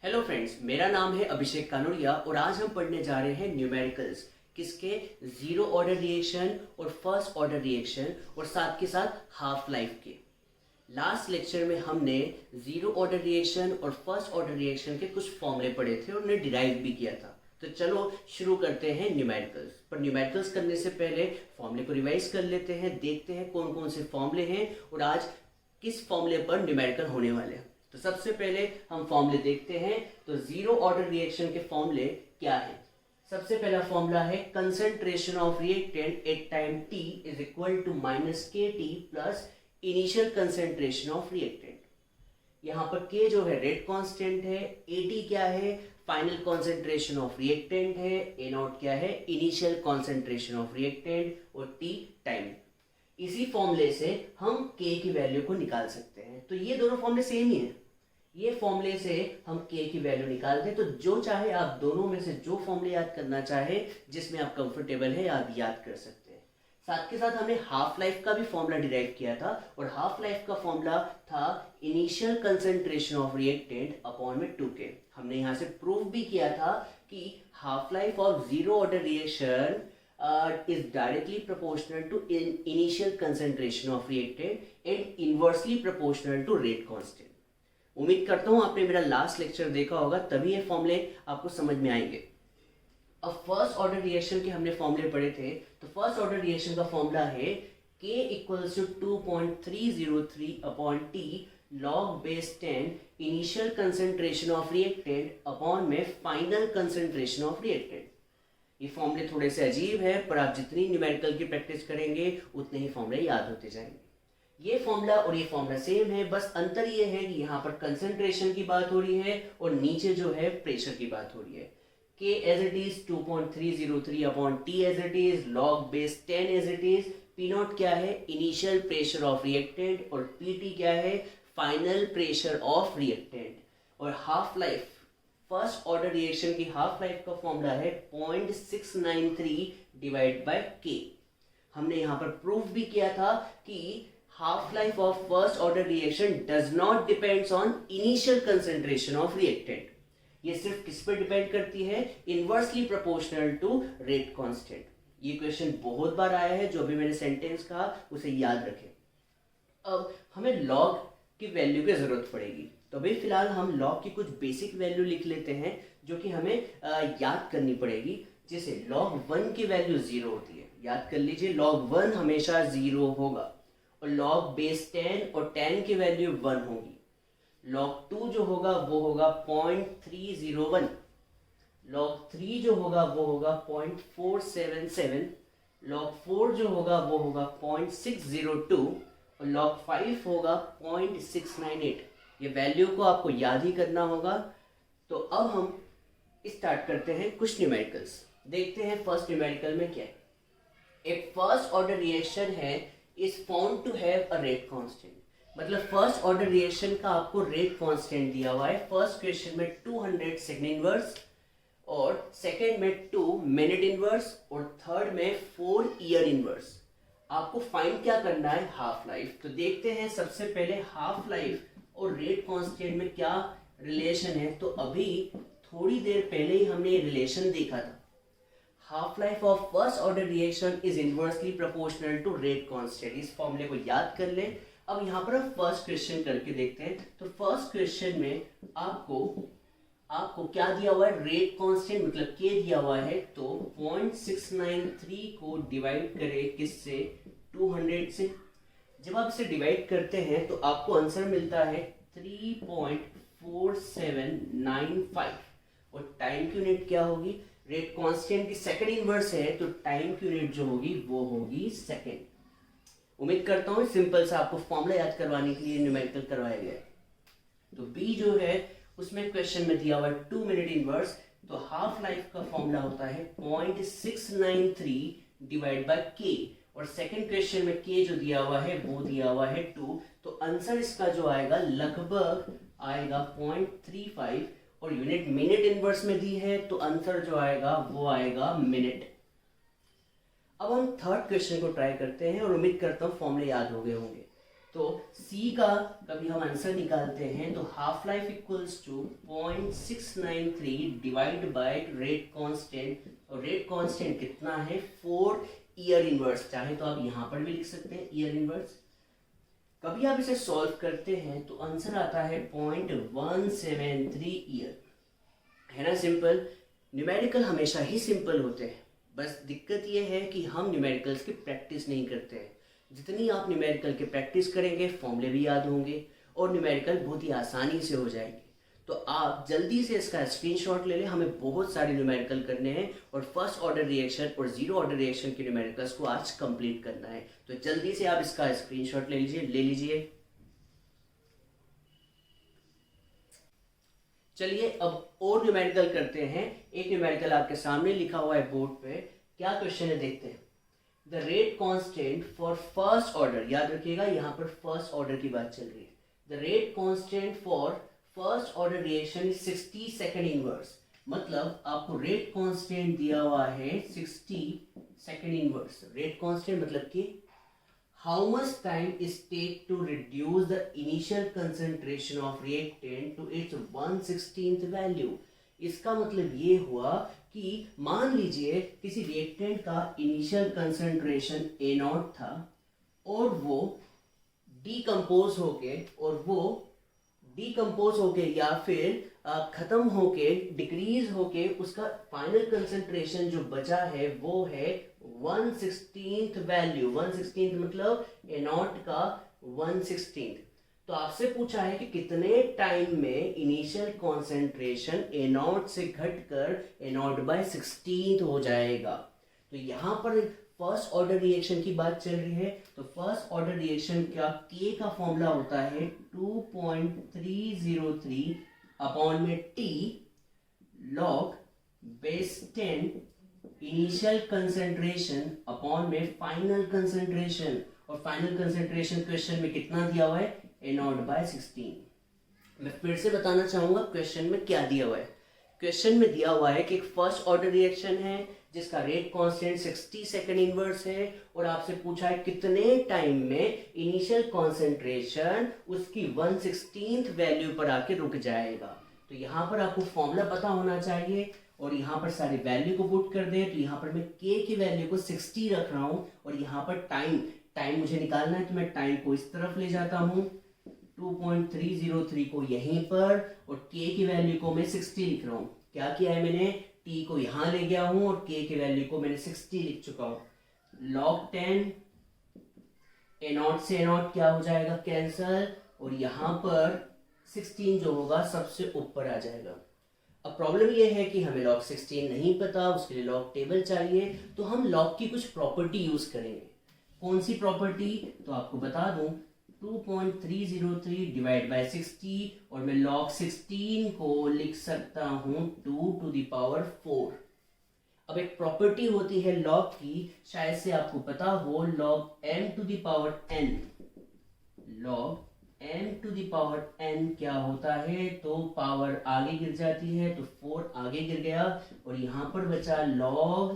Hello friends, मेरा नाम है अभिषेक कानोड़िया और आज हम पढ़ने जा रहे हैं न्यूमेरिकल्स। किसके? जीरो ऑर्डर रिएक्शन और फर्स्ट ऑर्डर रिएक्शन और साथ के साथ हाफ लाइफ के। लास्ट लेक्चर में हमने जीरो ऑर्डर रिएक्शन और फर्स्ट ऑर्डर रिएक्शन के कुछ फॉर्मूले पढ़े थे और उन्हें डिराइव भी किया था। तो चलो शुरू करते हैं न्यूमेरिकल्स। पर न्यूमेरिकल्स करने से पहले फॉर्मूले को रिवाइज कर लेते हैं, देखते हैं कौन कौन से फॉर्मूले हैं और आज किस फॉर्मूले पर न्यूमेरिकल होने वाले हैं। तो सबसे पहले हम फॉर्मूले देखते हैं। तो जीरो ऑर्डर रिएक्शन के फॉर्मूले क्या है? सबसे पहला फॉर्मूला है concentration of reactant at time t is equal to minus k t plus initial concentration of reactant. यहाँ पर k जो है रेट कांस्टेंट है, at क्या है? फाइनल कंसंट्रेशन ऑफ रिएक्टेंट है, a नॉट क्या है? इनिशियल कंसंट्रेशन ऑफ रिएक्टेंट और t टाइम। इसी फॉर्मूले से हम k की वैल्यू को निकाल सकते हैं। तो ये दोनों फॉर्मूले सेम ही है। ये फॉर्मूले से हम k की वैल्यू निकालते हैं। तो जो चाहे आप दोनों में से जो फॉर्मूले याद करना चाहे, जिसमें आप कंफर्टेबल है, आप याद कर सकते हैं। साथ के साथ हमने हाफ लाइफ का भी फॉर्मूला डिराइव किया था और हाफ लाइफ का फॉर्मूला था initial concentration of reactant upon में 2k। हमने यहाँ से प्रूव भी किया था कि half life of zero order reaction is directly proportional to initial concentration of reactant and inversely proportional to rate constant। उम्मीद करता हूं आपने मेरा लास्ट लेक्चर देखा होगा, तभी ये फॉर्मूले आपको समझ में आएंगे। अब फर्स्ट ऑर्डर रिएक्शन के हमने फॉर्मूले पढ़े थे। तो फर्स्ट ऑर्डर रिएक्शन का फॉर्मूला है k equals to 2.303 upon t log base 10 initial concentration of reactant upon में फाइनल कंसंट्रेशन ऑफ रिएक्टेंट। ये फॉर्मूले थोड़े से अजीब है, पर आप जितनी न्यूमेरिकल की प्रैक्टिस करेंगे उतने ही फॉर्मूले याद होते जाएंगे। ये फॉर्मूला और ये फॉर्मूला सेम है, बस अंतर ये है कि यहाँ पर कंसंट्रेशन की बात हो रही है और नीचे जो है प्रेशर की बात हो रही है। K as it is 2.303 upon T as it is log base 10 as it is. P nought क्या है? इनिशियल प्रेशर ऑफ रिएक्टेंट और PT क्या है? Final pressure of reactant. और half life, first order reaction की हाफ लाइफ का formula है 0.693 divide bye k। हमने यहाँ पर प्रूफ भी किया था कि half life of first order reaction does not depends on initial concentration of reactant. ये सिर्फ किस पर डिपेंड करती है? Inversely proportional to rate constant. ये क्वेश्चन बहुत बार आया है, जो अभी मैंने सेंटेंस कहा उसे याद रखें। अब हमें लॉग की वैल्यू की जरूरत पड़ेगी, तो अभी फिलहाल हम लॉग की कुछ बेसिक वैल्यू लिख लेते हैं जो कि हमें याद करनी पड़ेगी। जैसे log 1 की वैल्यू 0 होती है, याद कर लीजिए log 1 हमेशा 0 होगा। और log बेस 10 और 10 की वैल्यू 1 होगी। log 2 जो होगा वो होगा 0.301। log 3 जो होगा वो होगा 0.477। log 4 जो होगा वो होगा 0.602 और log 5 होगा 0.698। ये वैल्यू को आपको याद ही करना होगा। तो अब हम स्टार्ट करते हैं कुछ न्यूमेरिकल्स। देखते हैं फर्स्ट न्यूमेरिकल में क्या है। एक फर्स्ट ऑर्डर रिएक्शन है is found to have a rate constant. मतलब फर्स्ट ऑर्डर रिएक्शन का आपको रेट कांस्टेंट दिया हुआ है। फर्स्ट क्वेश्चन में 200 सेकेंड इनवर्स और सेकेंड में 2 मिनट इनवर्स और थर्ड में 4 ईयर इनवर्स। आपको फाइंड क्या करना है? Half life. तो देखते हैं सबसे पहले हाफ लाइफ और रेट कांस्टेंट में क्या रिलेशन है। तो अभी थोड़ी देर पहले ही हमने ये रिलेशन देखा था। Half life of first order reaction is inversely proportional to rate constant. इस फॉर्मूले को याद कर लें। अब यहाँ पर हम फर्स्ट क्वेश्चन करके देखते हैं। तो फर्स्ट क्वेश्चन में आपको क्या दिया हुआ है? रेट कांस्टेंट मतलब k दिया हुआ है। तो 0.693 को डिवाइड करें किससे? 200 से। जब आप इसे डिवाइड करते हैं तो आपको आंसर मिलता है 3.4795 और टाइम की यूनिट क्या होगी? रेट कांस्टेंट की सेकंड इनवर्स है तो टाइम की यूनिट जो होगी वो होगी सेकंड। उम्मीद करता हूँ सिंपल सा आपको फॉर्मूला याद करवाने के लिए न्यूमेरिकल करवाया गया है। तो बी जो है उसमें क्वेश्चन में दिया हुआ है 2 मिनट इनवर्स। तो हाफ लाइफ का फॉर्मूला होता है 0.693 डिवाइड बाय के और सेकंड क्वेश्चन में k जो दिया हुआ है वो दिया हुआ है 2। तो आंसर इसका जो आएगा लगभग आएगा 0.35 और यूनिट मिनट इनवर्स में दी है तो आंसर जो आएगा वो आएगा मिनट। अब हम थर्ड क्वेश्चन को ट्राई करते हैं और उम्मीद करता हूँ फॉर्मूले याद हो गए होंगे। तो C का कभी हम आंसर निकालते हैं तो half life equals to 0.693 divide by rate constant, और रेट कांस्टेंट कितना है 4 ईयर इनवर्स, चाहे तो आप यहाँ पर भी लिख सकते हैं ईयर इनवर्स। कभी आप इसे सॉल्व करते हैं तो आंसर आता है 0.173 ईयर, है ना सिंपल। न्यूमेरिकल हमेशा ही सिंपल होते हैं, बस दिक्कत ये है कि हम न्यूमेरिकल्स की प्रैक्टिस नहीं करते हैं। जितनी आप न्यूमेरिकल की प्रैक्टिस करेंगे फॉर्मूले भी याद होंगे और न्यूमेरिकल बहुत ही आसानी से हो जाएंगे। तो आप जल्दी से इसका स्क्रीनशॉट ले लें, हमें बहुत सारे न्यूमेरिकल करने हैं और फर्स्ट ऑर्डर रिएक्शन और जीरो ऑर्डर रिएक्शन के न्यूमेरिकल्स को आज कंप्लीट करना है। तो जल्दी से आप इसका स्क्रीनशॉट ले लीजिए। चलिए अब और न्यूमेरिकल करते हैं। एक न्यूमेरिकल आपके सामने लिखा हुआ है बोर्ड पे, क्या क्वेश्चन है देखते हैं। The rate constant for first order, याद रखिएगा यहाँ पर फर्स्ट ऑर्डर की बात चल रही है। The rate constant for first order reaction is 60 second inverse, मतलब आपको रेट कांस्टेंट दिया हुआ है 60 सेकंड इनवर्स। रेट कांस्टेंट मतलब कि how much time is take to reduce the initial concentration of reactant to its 1/16th value। इसका मतलब ये हुआ कि मान लीजिए किसी रिएक्टेंट का इनिशियल कंसंट्रेशन A0 था और वो डिकम्पोज होके या फिर खत्म होके डिक्रीज होके उसका फाइनल कंसंट्रेशन जो बचा है वो है 1/16th वैल्यू। 1/16th मतलब A0 का 1/16th। तो आपसे पूछा है कि कितने टाइम में इनिशियल कॉन्सेंट्रेशन A0 से घटकर A0/16 हो जाएगा। तो यहाँ पर फर्स्ट ऑर्डर रिएक्शन की बात चल रही है, तो फर्स्ट ऑर्डर रिएक्शन का K का फॉर्मूला होता है 2.303 अपॉन में T log base 10 initial concentration upon में फाइनल कंसेंट्रेशन, और फाइनल कंसेंट्रेशन क्वेश्चन में कितना दिया हुआ है A0/16। मैं फिर से बताना चाहूंगा क्वेश्चन में क्या दिया हुआ है। क्वेश्चन में दिया हुआ है कि एक फर्स्ट ऑर्डर रिएक्शन है जिसका रेट कांस्टेंट 60 सेकंड इनवर्स है और आपसे पूछा है कितने टाइम में इनिशियल कॉन्सेंट्रेशन उसकी 1/16th वैल्यू पर आके रुक जाएगा। तो यहाँ पर आपको फॉर्मूला पता होना चाहिए और यहाँ पर सारी वैल्यू को पुट कर दे। तो यहाँ पर मैं k की वैल्यू को 60 रख रहा हूँ और यहाँ पर टाइम मुझे निकालना है, तो मैं टाइम को इस तरफ ले जाता हूँ 2.303 को यहीं पर और k की वैल्यू को मैं 60 लिख रहा हूँ। क्या किया है मैंने, t को यहाँ ले गया हूँ और k की वैल्यू को मैंने 60 लिख चुका हूँ। log 10 A0 से A0 क्या हो जाएगा कैंसल, और यहाँ पर 16 जो होगा सबसे ऊपर आ जाएगा। अब प्रॉब्लम ये है कि हमें log 16 नहीं पता, उसके लिए log टेबल चाहिए, तो हम log की कुछ प्रॉपर्टी यूज करेंगे। कौन सी प्रॉपर्टी, तो आपको बता दूं 2.303 डिवाइड बाय 60 और मैं log 16 को लिख सकता हूं 2⁴। अब एक प्रॉपर्टी होती है log की, शायद से आपको पता हो, log m⁴n। log m⁴n क्या होता है, तो पावर आगे गिर जाती है, तो 4 आगे गिर गया और यहां पर बचा log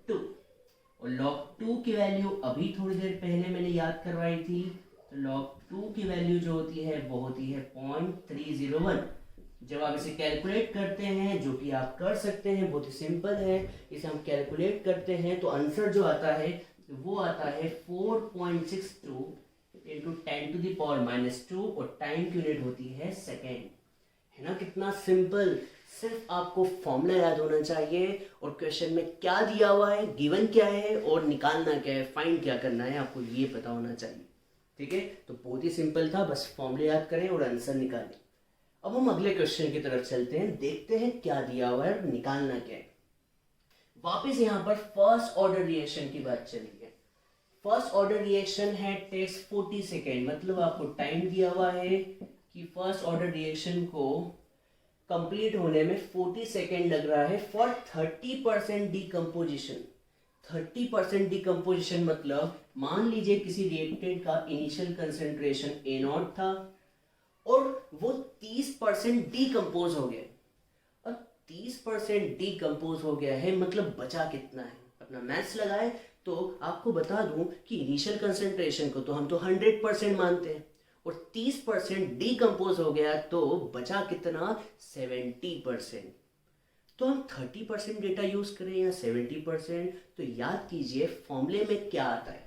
2, और log 2 की वैल्यू अभी थोड़ी देर पहले मैंने याद करवाई थी। तो log 2 की वैल्यू जो होती है वो होती है 0.301। जब आप इसे कैलकुलेट करते हैं, जो कि आप कर सकते हैं, बहुत ही सिंपल है, इसे हम कैलकुलेट करते हैं तो आंसर जो आता है वो आता है 4.62 इंटू 10⁻⁻2 और टाइम की यूनिट होती है सेकेंड। है ना कितना सिंपल, सिर्फ आपको फॉर्मूला याद होना चाहिए और क्वेश्चन में क्या दिया हुआ है, गिवन क्या है और निकालना क्या है, फाइंड क्या करना है, आपको ये पता होना चाहिए। ठीक है, तो बहुत ही सिंपल था, बस फॉर्मूले याद करें और आंसर निकालें। अब हम अगले क्वेश्चन की तरफ चलते हैं, देखते हैं क्या दिया हुआ है, निकालना क्या है। वापस यहाँ पर फर्स्ट ऑर्डर रिएक्शन की बात चल रही है। फर्स्ट ऑर्डर रिएक्शन है टेक्स 40 सेकेंड, मतलब आपको टाइम दिया हुआ है कि फर्स्ट ऑर्डर रिएक्शन को कंप्लीट होने में 40 सेकेंड लग रहा है फॉर 30% डिकम्पोजिशन। 30% डिकम्पोजिशन मतलब मान लीजिए किसी रिएक्टेंट का इनिशियल कंसेंट्रेशन A0 था और वो 30% डिकम्पोज हो गया, और 30% डिकम्पोज हो गया है मतलब बचा कितना है, अपना मैथ्स लगाए तो आपको बता दूं कि इनिशियल कंसंट्रेशन को तो हम तो 100% मानते हैं, और 30% डीकम्पोज हो गया तो बचा कितना, 70%। तो हम 30% डेटा यूज करें या 70%, तो याद कीजिए फॉर्मूले में क्या आता है,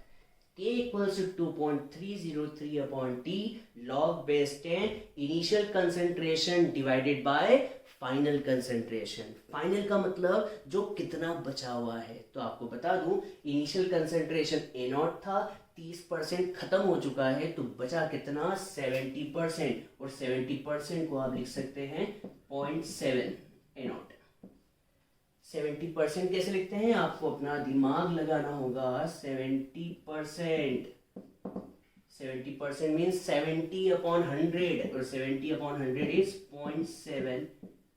k equals to 2.303 upon t log base 10 initial concentration divided by final concentration. Final का मतलब जो कितना बचा हुआ है। तो आपको बता दूं इनिशियल कंसंट्रेशन ए नॉट था, 30% खत्म हो चुका है, तो बचा कितना, 70%, और 70% को आप लिख सकते हैं 0.7 ए नॉट। 70% कैसे लिखते हैं, आपको अपना दिमाग लगाना होगा। 70% 70% मीन्स 70 अपॉन 100, और 70 अपॉन 100 इज 0.7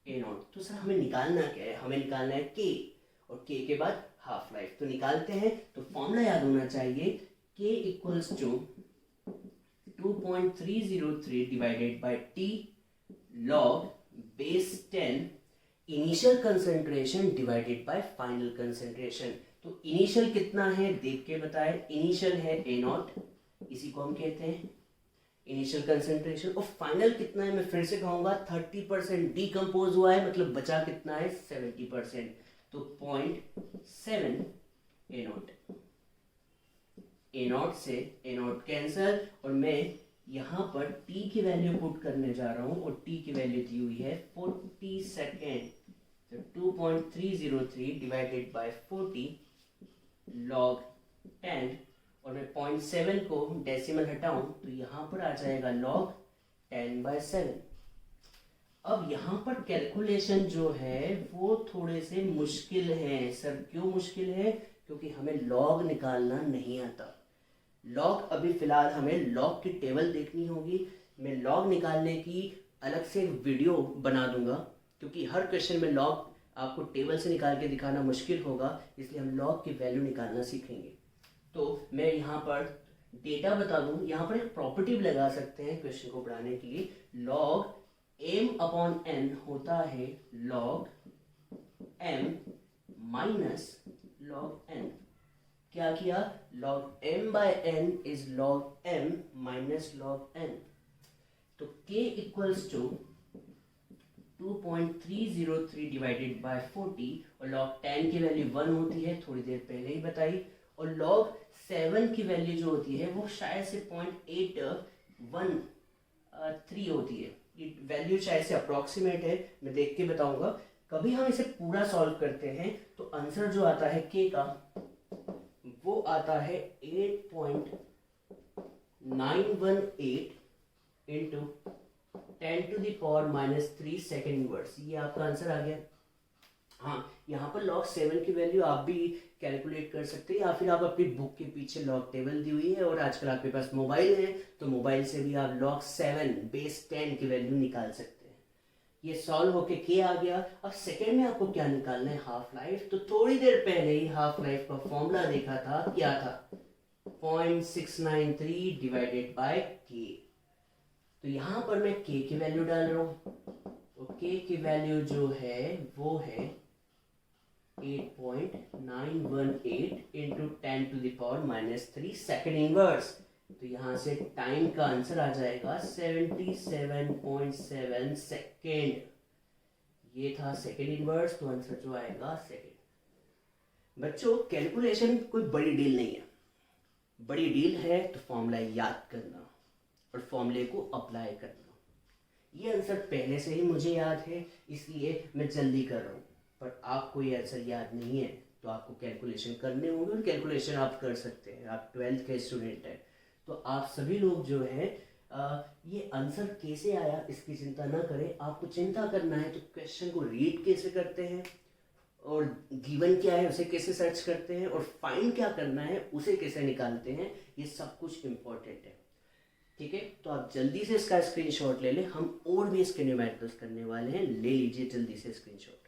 ए नॉट। तो सर हमें निकालना क्या है, हमें निकालना है के, और के के बाद हाफ लाइफ। तो निकालते हैं, तो फॉर्मूला याद होना चाहिए, k equals to 2.303 divided by t log base 10 initial concentration divided by final concentration. तो इनिशियल कितना है देख के बताए, इनिशियल है ए नॉट, इसी को हम कहते हैं इनिशियल कंसंट्रेशन, और फाइनल कितना है मैं फिर से कहूंगा 30% डीकम्पोज हुआ है, मतलब बचा कितना है 70%, तो 0.7 ए नॉट। ए नॉट से ए नॉट कैंसल, और मैं यहां पर t की वैल्यू पुट करने जा रहा हूं, और t की वैल्यू दी हुई है 40 सेकेंड। तो 2.303 डिवाइडेड बाय 40 लॉग 10, और मैं 0.7 को डेसिमल हटाऊं तो यहां पर आ जाएगा लॉग 10/7। अब यहां पर कैलकुलेशन जो है वो थोड़े से मुश्किल है। सर क्यों मुश्किल है, क्योंकि हमें लॉग निकालना नहीं आता। लॉग अभी फिलहाल हमें लॉग की टेबल देखनी होगी। मैं लॉग निकालने की अलग से वीडियो बना दूंगा, क्योंकि हर क्वेश्चन में लॉग आपको टेबल से निकाल के दिखाना मुश्किल होगा, इसलिए हम लॉग की वैल्यू निकालना सीखेंगे। तो मैं यहाँ पर डेटा बता दूं, यहाँ पर एक प्रॉपर्टी भी लगा सकते हैं क्वेश्चन को बढ़ाने के लिए। लॉग m अपॉन n होता है log m minus log n। क्या किया, log m by n is log m minus log n। तो k equals to 2.303 divided by 40, और log 10 की वैल्यू 1 होती है, थोड़ी देर पहले ही बताई, और log 7 की वैल्यू जो होती है वो शायद से 0.813 होती है। ये वैल्यू शायद से अप्रोक्सीमेट है, मैं देख के बताऊंगा। कभी हम इसे पूरा सॉल्व करते हैं तो आंसर जो आता है k का वो आता है 8.918 इंटू 10⁻³ सेकेंड इनवर्स। ये आपका आंसर आ गया। हाँ, यहाँ पर log 7 की वैल्यू आप भी कैलकुलेट कर सकते हैं, या फिर आप अपनी बुक के पीछे log टेबल दी हुई है, और आजकल आपके पास मोबाइल है तो मोबाइल से भी आप log 7 बेस 10 की वैल्यू निकाल सकते हैं। ये सॉल्व होके के आ गया। अब सेकेंड में आपको क्या निकालना है, हाफ लाइफ। तो थोड़ी देर पहले ही हाफ लाइफ का फॉर्मूला देखा था, क्या था, 0.693 डिवाइडेड बाय के। तो यहाँ पर मैं के की वैल्यू डाल रहा हूँ, तो के की वैल्यू जो है वो है 8.918 इंटू 10⁻³ सेकेंड इनवर्स। तो यहाँ से टाइम का आंसर आ जाएगा 77.7 सेकेंड। ये था सेकेंड इनवर्स, तो आंसर जो आएगा सेकेंड। बच्चों कैलकुलेशन कोई बड़ी डील नहीं है। बड़ी डील है तो फॉर्मूला याद करना और फॉर्मूले को अप्लाई करना। ये आंसर पहले से ही मुझे याद है, इसलिए मैं जल्दी कर रहा हूँ, पर आपको ये आंसर याद नहीं है तो आपको कैलकुलेशन करने होंगे, और कैलकुलेशन आप कर सकते हैं। आप 12th के स्टूडेंट हैं, तो आप सभी लोग जो है ये आंसर कैसे आया इसकी चिंता ना करें। आपको चिंता करना है तो क्वेश्चन को रीड कैसे करते हैं, और गिवन क्या है उसे कैसे सर्च करते हैं, और फाइंड क्या करना है उसे कैसे निकालते हैं, ये सब कुछ इम्पोर्टेंट है। ठीक है, तो आप जल्दी से इसका स्क्रीनशॉट ले लें। हम और भी इसके न्यूमेरिकल्स करने वाले हैं, ले लीजिए जल्दी से स्क्रीनशॉट।